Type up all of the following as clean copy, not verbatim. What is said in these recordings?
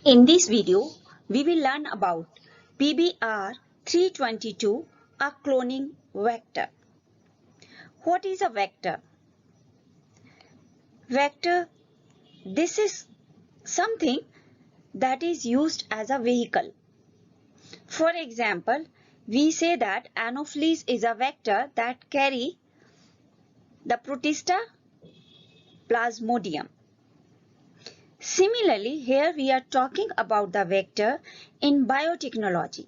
In this video, we will learn about PBR 322, a cloning vector. What is a vector? Vector, this is something that is used as a vehicle. For example, we say that Anopheles is a vector that carry the Protista plasmodium. Similarly, here we are talking about the vector in biotechnology.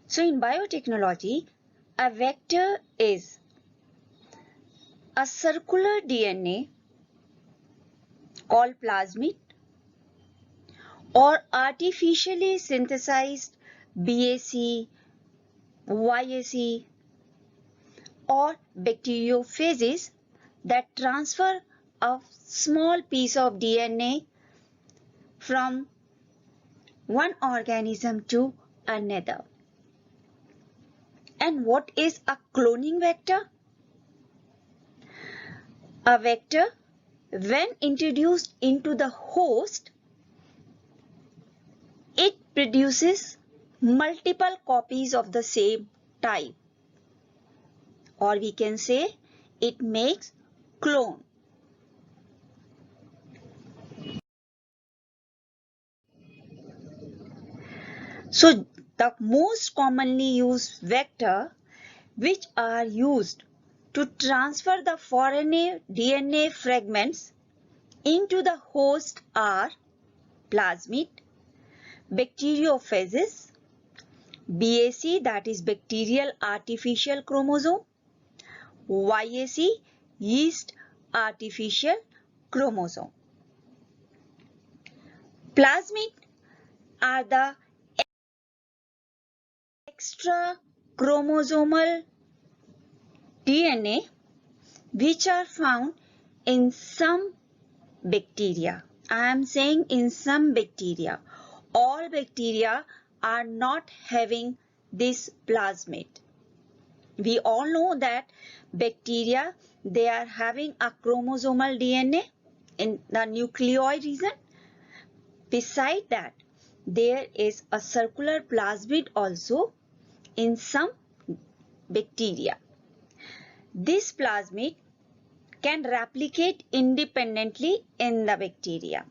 So in biotechnology, a vector is a circular DNA called plasmid or artificially synthesized BAC, YAC or bacteriophages that transfer a small piece of DNA from one organism to another. And what is a cloning vector? A vector, when introduced into the host, it produces multiple copies of the same type, or we can say it makes clone. So the most commonly used vector which are used to transfer the foreign DNA fragments into the host are plasmid, bacteriophages, BAC, that is bacterial artificial chromosome, YAC, yeast artificial chromosome. Plasmid are the extra chromosomal DNA which are found in some bacteria. I am saying in some bacteria. All bacteria are not having this plasmid. We all know that bacteria, they are having a chromosomal DNA in the nucleoid region. Beside that, there is a circular plasmid also in some bacteria. This plasmid can replicate independently in the bacteria.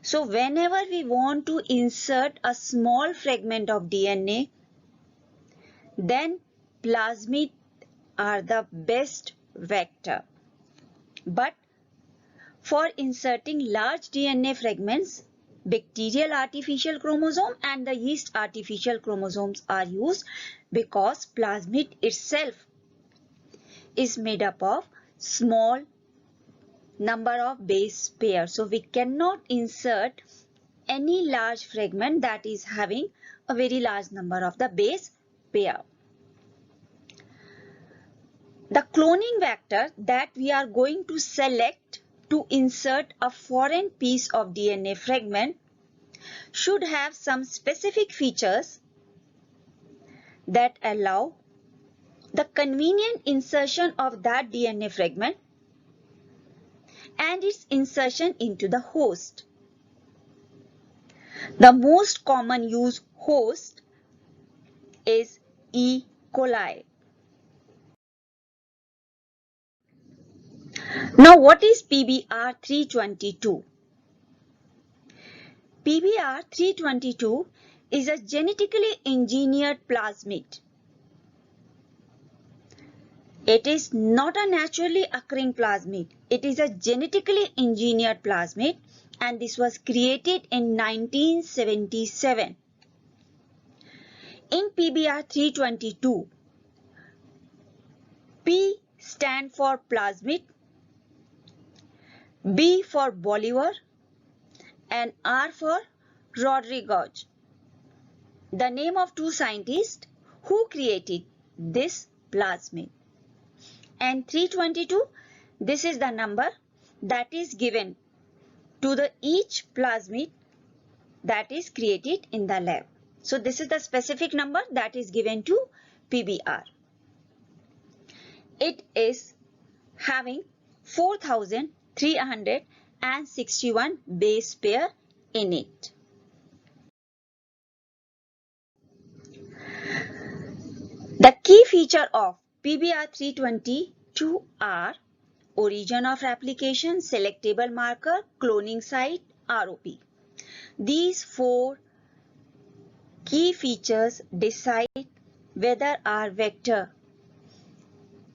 So whenever we want to insert a small fragment of DNA, then plasmid are the best vector. But for inserting large DNA fragments, bacterial artificial chromosome and the yeast artificial chromosomes are used because plasmid itself is made up of small number of base pairs. So we cannot insert any large fragment that is having a very large number of the base pair. The cloning vector that we are going to select to insert a foreign piece of DNA fragment should have some specific features that allow the convenient insertion of that DNA fragment and its insertion into the host. The most common used host is E. coli. Now what is PBR 322? PBR 322 is a genetically engineered plasmid. It is not a naturally occurring plasmid. It is a genetically engineered plasmid, and this was created in 1977. In PBR 322, P stand for plasmid, B for Bolivar, and R for Rodriguez, the name of two scientists who created this plasmid. And 322, this is the number that is given to the each plasmid that is created in the lab. So this is the specific number that is given to PBR. It is having 4,300 and 61 base pair in it. The key feature of PBR 322 are origin of replication, selectable marker, cloning site, ROP. These four key features decide whether our vector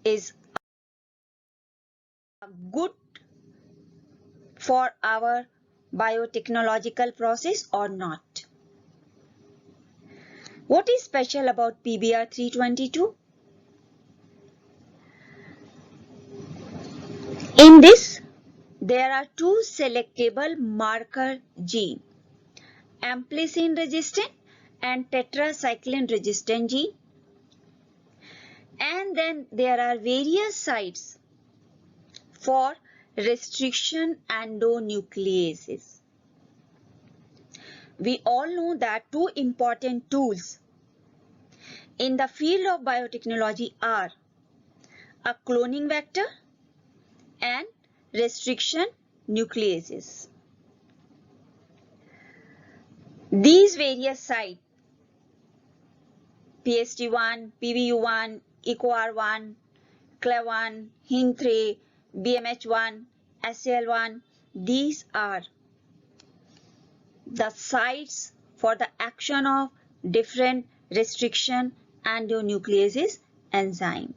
is good for our biotechnological process or not. What is special about PBR 322? In this, there are two selectable marker genes, amplicin resistant and tetracycline resistant gene. And then there are various sites for restriction endonucleases. We all know that two important tools in the field of biotechnology are a cloning vector and restriction nucleases. These various sites, PST1, PBU1, EcoR1, CLE1, HIN3, BMH1, SCL1, these are the sites for the action of different restriction endonucleases enzyme.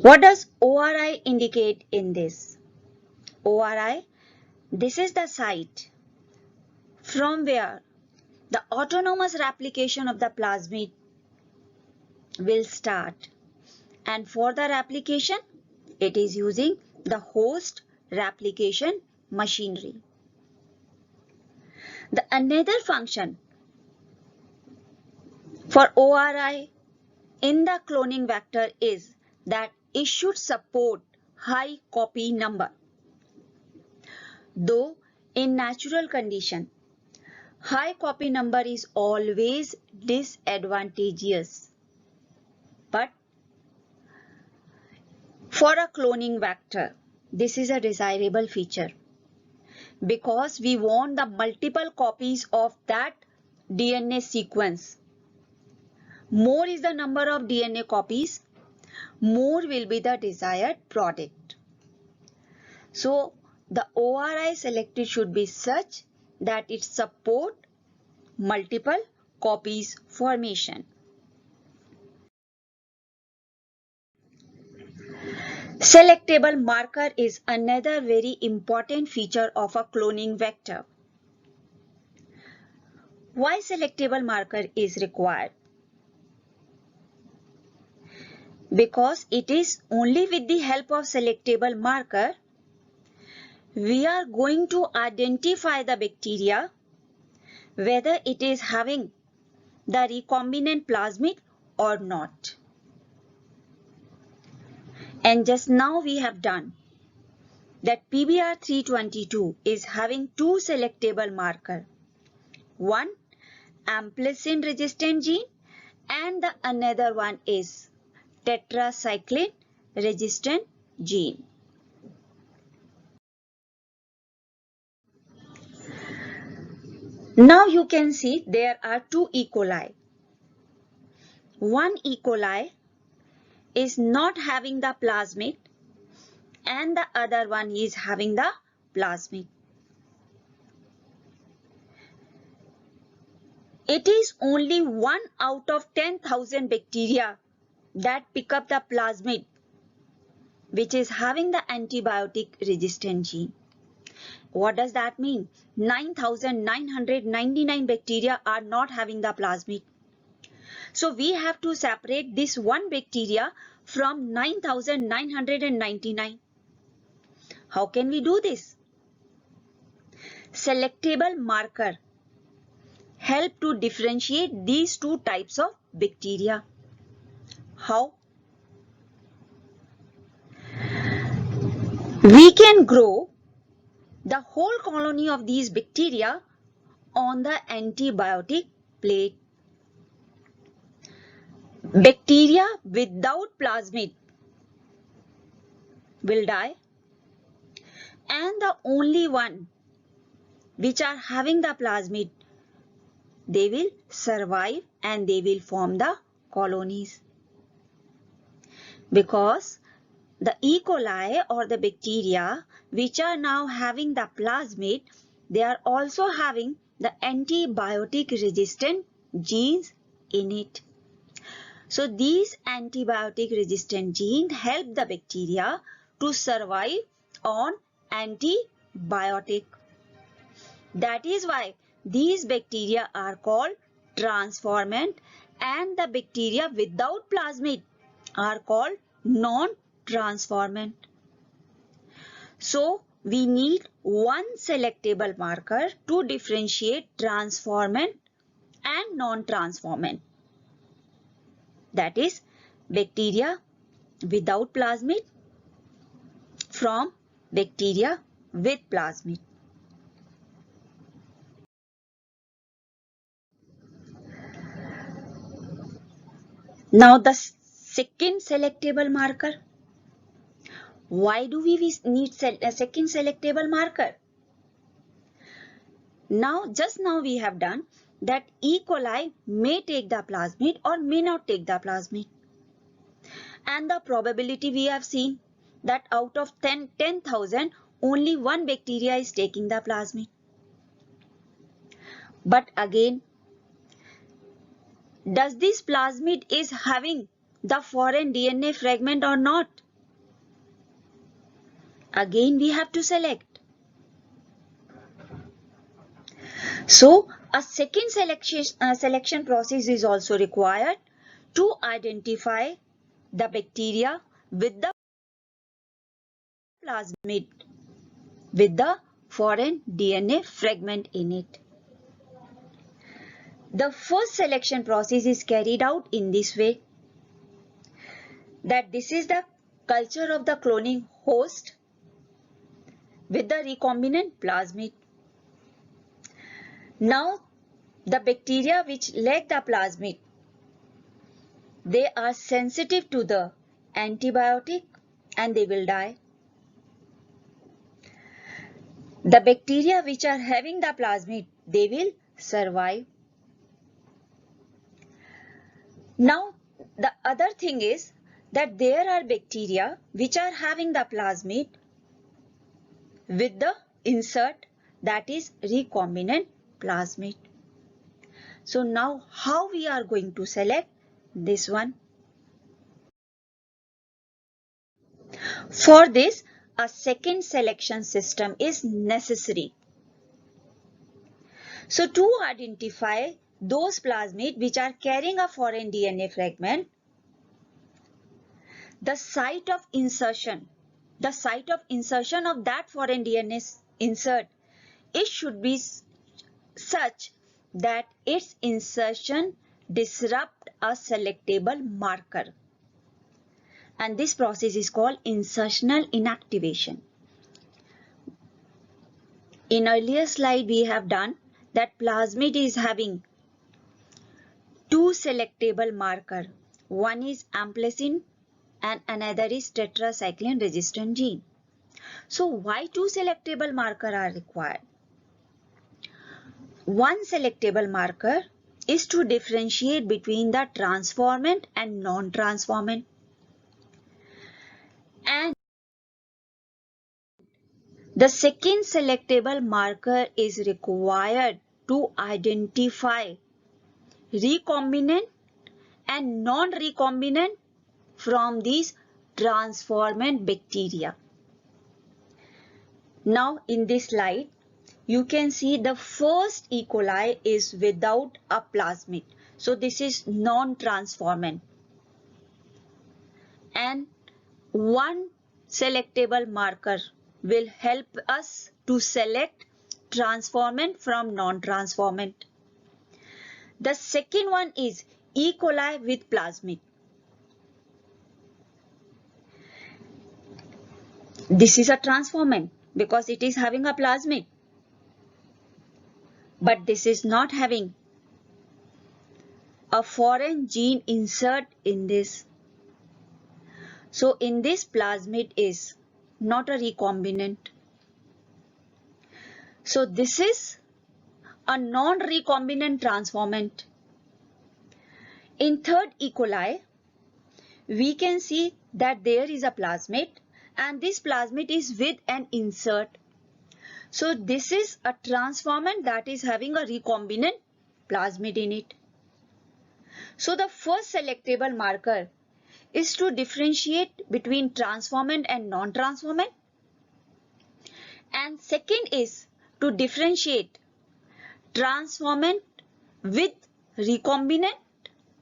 What does ORI indicate in this? ORI, this is the site from where the autonomous replication of the plasmid will start, and for the replication it is using the host replication machinery. The another function for ORI in the cloning vector is that it should support high copy number. Though in natural condition, high copy number is always disadvantageous, but for a cloning vector, this is a desirable feature because we want the multiple copies of that DNA sequence. More is the number of DNA copies, more will be the desired product. So the ORI selected should be such that it support multiple copies formation. Selectable marker is another very important feature of a cloning vector. Why selectable marker is required? Because it is only with the help of selectable marker we are going to identify the bacteria whether it is having the recombinant plasmid or not. And just now we have done that PBR 322 is having two selectable marker. One amplicin resistant gene and the another one is tetracycline resistant gene. Now you can see there are two E. coli. One E. coli is not having the plasmid and the other one is having the plasmid. It is only 1 out of 10,000 bacteria that pick up the plasmid which is having the antibiotic resistant gene. What does that mean? 9,999 bacteria are not having the plasmid. So we have to separate this one bacteria from 9,999. How can we do this? Selectable marker help to differentiate these two types of bacteria. How? We can grow the whole colony of these bacteria on the antibiotic plate. Bacteria without plasmid will die, and the only one which are having the plasmid, they will survive and they will form the colonies. Because the E. coli or the bacteria which are now having the plasmid, they are also having the antibiotic resistant genes in it. So these antibiotic resistant genes help the bacteria to survive on antibiotic. That is why these bacteria are called transformant, and the bacteria without plasmid are called non-transformant. So we need one selectable marker to differentiate transformant and non-transformant. That is bacteria without plasmid from bacteria with plasmid. Now the second selectable marker. Why do we need a second selectable marker? Just now we have done that E. coli may take the plasmid or may not take the plasmid. And the probability we have seen that out of 10,000, only one bacteria is taking the plasmid. But again, does this plasmid is having the foreign DNA fragment or not? Again, we have to select. So, a second selection process is also required to identify the bacteria with the plasmid with the foreign DNA fragment in it. The first selection process is carried out in this way, that this is the culture of the cloning host with the recombinant plasmid. Now the bacteria which lack the plasmid, they are sensitive to the antibiotic and they will die. The bacteria which are having the plasmid, they will survive. Now the other thing is that there are bacteria which are having the plasmid with the insert, that is recombinant plasmid. So now how we are going to select this one? For this, a second selection system is necessary. So to identify those plasmid which are carrying a foreign DNA fragment, the site of insertion of that foreign DNA insert, it should be such that its insertion disrupt a selectable marker, and this process is called insertional inactivation. In earlier slide we have done that plasmid is having two selectable marker, one is amplicin and another is tetracycline resistant gene. So why two selectable markers are required? One selectable marker is to differentiate between the transformant and non-transformant. And the second selectable marker is required to identify recombinant and non-recombinant from these transformant bacteria. Now in this slide, you can see the first E. coli is without a plasmid. So this is non-transformant. And one selectable marker will help us to select transformant from non-transformant. The second one is E. coli with plasmid. This is a transformant because it is having a plasmid. But this is not having a foreign gene insert in this. So in this plasmid is not a recombinant. So this is a non-recombinant transformant. In third E. coli, we can see that there is a plasmid and this plasmid is with an insert. So this is a transformant that is having a recombinant plasmid in it. So the first selectable marker is to differentiate between transformant and non-transformant. And second is to differentiate transformant with recombinant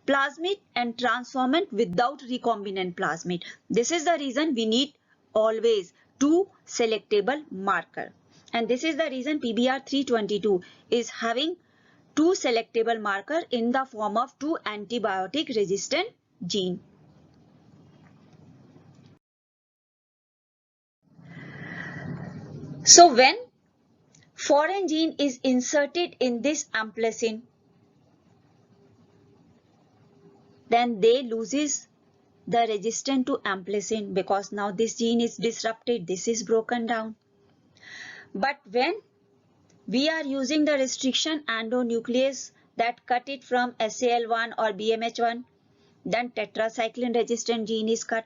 plasmid and transformant without recombinant plasmid. This is the reason we need always two selectable marker. And this is the reason PBR 322 is having two selectable marker in the form of two antibiotic resistant gene. So when foreign gene is inserted in this amplicin, then they loses the resistance to amplicin because now this gene is disrupted, this is broken down. But when we are using the restriction endonuclease that cut it from SAL1 or BMH1, then tetracycline resistant gene is cut.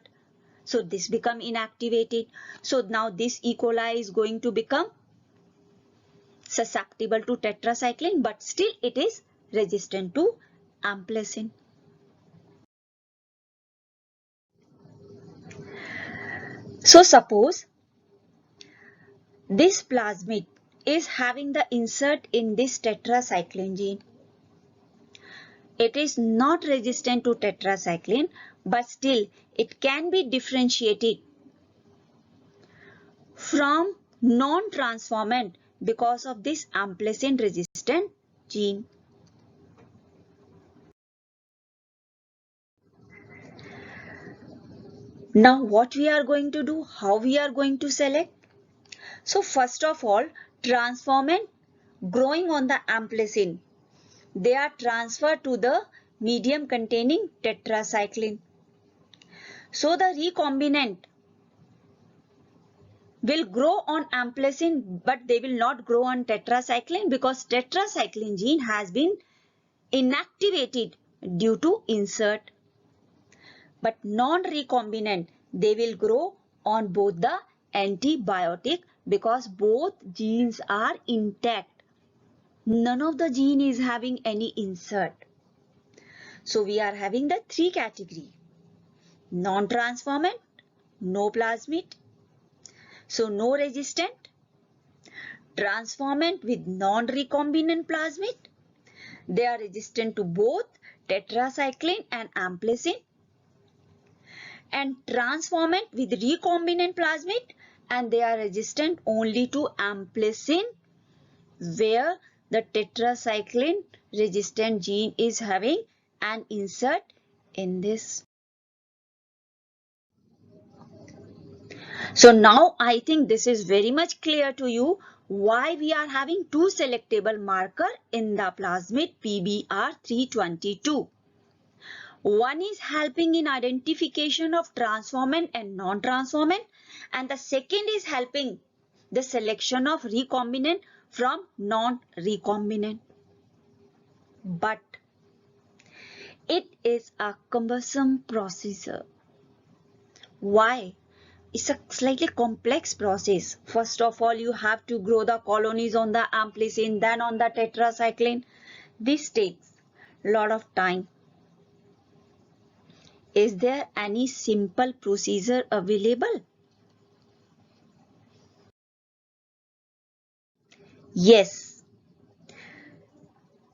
So this become inactivated. So now this E. coli is going to become susceptible to tetracycline, but still it is resistant to amplicin. So suppose this plasmid is having the insert in this tetracycline gene. It is not resistant to tetracycline, but still it can be differentiated from non-transformant because of this amplicin resistant gene. Now what we are going to do, how we are going to select? So first of all, transformant growing on the amplicin, they are transferred to the medium containing tetracycline. So the recombinant will grow on amplicin, but they will not grow on tetracycline because tetracycline gene has been inactivated due to insert. But non-recombinant, they will grow on both the antibiotic because both genes are intact. None of the gene is having any insert. So we are having the three category. Non-transformant, no plasmid. So no resistant. Transformant with non-recombinant plasmid. They are resistant to both tetracycline and amplicin. And transformant with recombinant plasmid, and they are resistant only to amplicin, where the tetracycline resistant gene is having an insert in this. So now I think this is very much clear to you why we are having two selectable marker in the plasmid PBR 322. One is helping in identification of transformant and non-transformant, and the second is helping the selection of recombinant from non-recombinant. But it is a cumbersome procedure. Why? It's a slightly complex process. First of all, you have to grow the colonies on the amplicin, then on the tetracycline. This takes a lot of time. Is there any simple procedure available? Yes.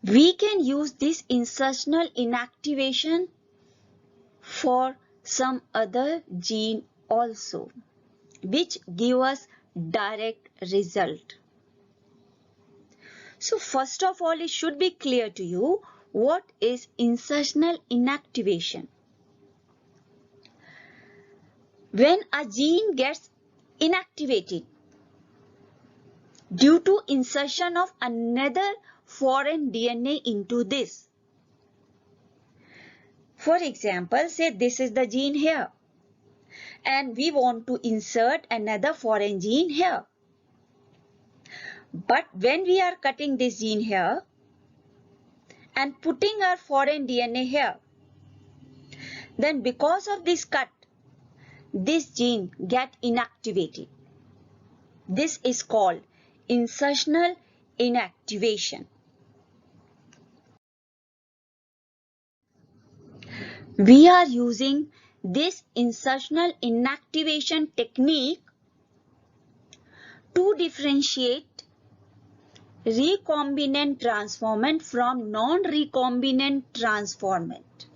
We can use this insertional inactivation for some other gene also, which give us direct result. So first of all, it should be clear to you what is insertional inactivation. When a gene gets inactivated due to insertion of another foreign DNA into this. For example, say this is the gene here and we want to insert another foreign gene here. But when we are cutting this gene here and putting our foreign DNA here, then because of this cut, this gene get inactivated. This is called insertional inactivation. We are using this insertional inactivation technique to differentiate recombinant transformant from non-recombinant transformant.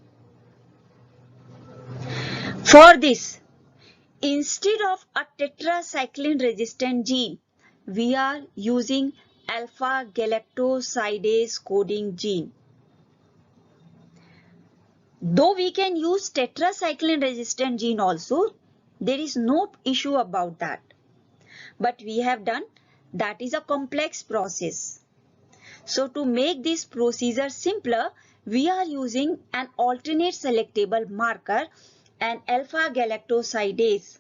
For this, instead of a tetracycline resistant gene, we are using alpha galactosidase coding gene. Though we can use tetracycline resistant gene also, there is no issue about that. But we have done, that is a complex process. So to make this procedure simpler, we are using an alternate selectable marker, and alpha galactosidase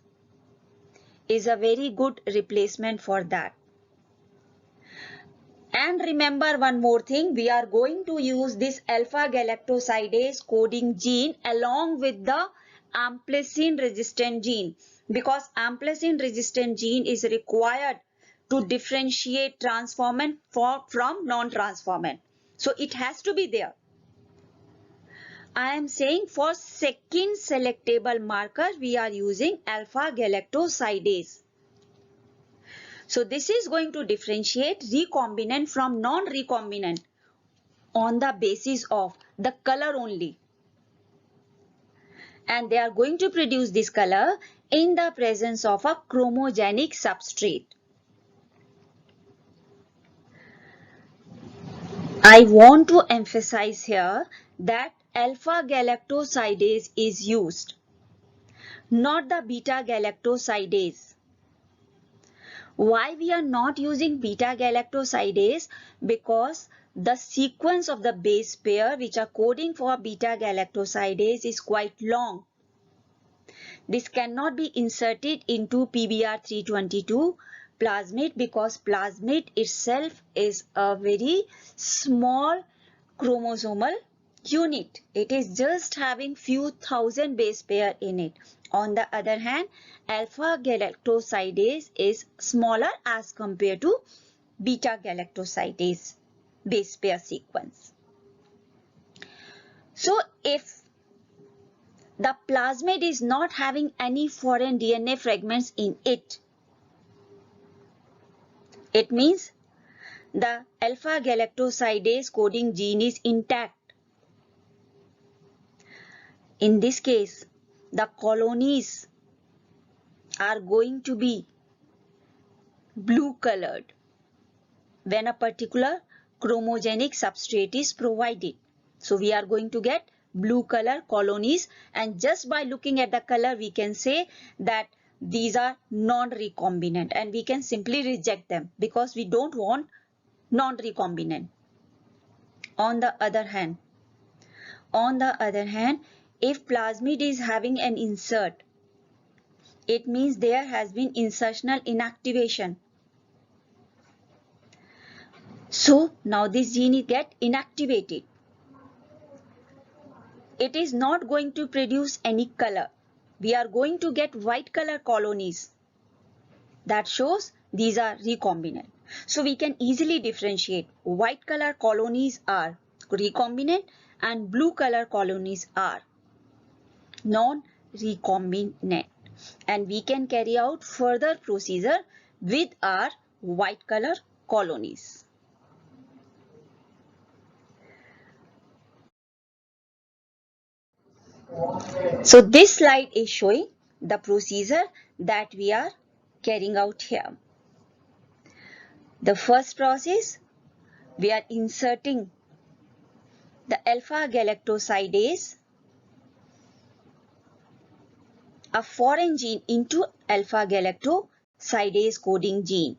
is a very good replacement for that. And remember one more thing, we are going to use this alpha galactosidase coding gene along with the amplicin resistant gene, because amplicin resistant gene is required to differentiate transformant from non-transformant. So it has to be there. I am saying for second selectable marker, we are using alpha galactosidase. So this is going to differentiate recombinant from non-recombinant on the basis of the color only. And they are going to produce this color in the presence of a chromogenic substrate. I want to emphasize here that alpha galactosidase is used, not the beta galactosidase. Why we are not using beta galactosidase? Because the sequence of the base pair which are coding for beta galactosidase is quite long. This cannot be inserted into PBR322 plasmid because plasmid itself is a very small chromosomal unit. It is just having few thousand base pair in it. On the other hand, alpha galactosidase is smaller as compared to beta galactosidase base pair sequence. So if the plasmid is not having any foreign DNA fragments in it, it means the alpha galactosidase coding gene is intact. In this case, the colonies are going to be blue colored when a particular chromogenic substrate is provided. So we are going to get blue color colonies, and just by looking at the color we can say that these are non-recombinant, and we can simply reject them because we don't want non-recombinant. On the other hand, if plasmid is having an insert, it means there has been insertional inactivation. So now this gene get inactivated. It is not going to produce any color. We are going to get white color colonies. That shows these are recombinant. So we can easily differentiate white color colonies are recombinant and blue color colonies are non-recombinant. And we can carry out further procedure with our white color colonies. So this slide is showing the procedure that we are carrying out here. The first process, we are inserting the alpha galactosidase, a foreign gene, into alpha galactosidase coding gene.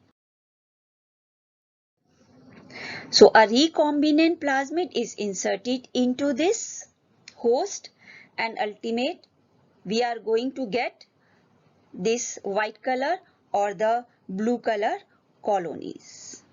So a recombinant plasmid is inserted into this host, and ultimate we are going to get this white color or the blue color colonies.